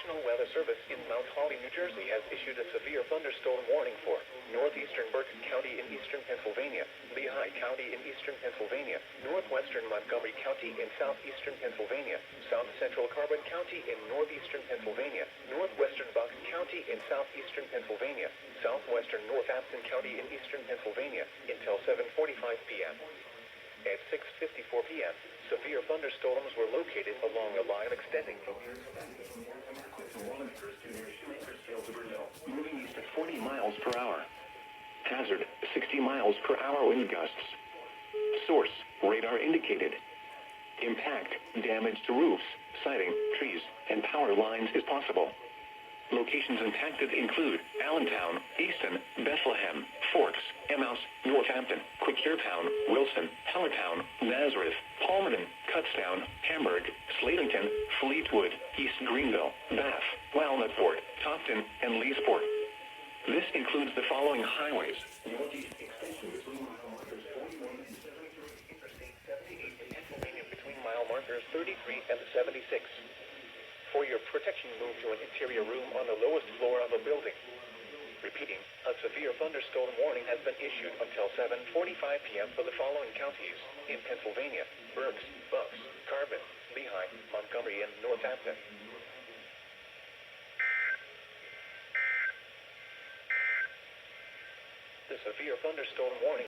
National Weather Service in Mount Holly, New Jersey has issued a severe thunderstorm warning for northeastern Burke County in eastern Pennsylvania, Lehigh County in eastern Pennsylvania, northwestern Montgomery County in southeastern Pennsylvania, south central Carbon County in northeastern Pennsylvania, northwestern Bucks County in southeastern Pennsylvania, southwestern Northampton County in eastern Pennsylvania until 7:45 p.m. At 6:54 p.m., severe thunderstorms were located along a line extending from moving east at 40 miles per hour. Hazard, 60 miles per hour wind gusts. Source, radar indicated. Impact, damage to roofs, siding, trees, and power lines is possible. Locations impacted include Allentown, Easton, Bethlehem, Forks, Emmaus, Northampton, Quakertown, Wilson, Hellertown, Nazareth, Palmerton, Kutztown, Hamburg, Slatington, Fleetwood, East Greenville, Bath, Walnutport, Topton, and Leesport. This includes the following highways: northeast extension between mile markers 41 and 73, Interstate 78 in Pennsylvania between mile markers 33 and 76. For your protection, move to an interior room on the lowest floor of a building. Repeating, a severe thunderstorm warning has been issued until 7:45 p.m. for the following counties in Pennsylvania: Berks, Bucks, Carbon, Lehigh, Montgomery, and Northampton. The severe thunderstorm warning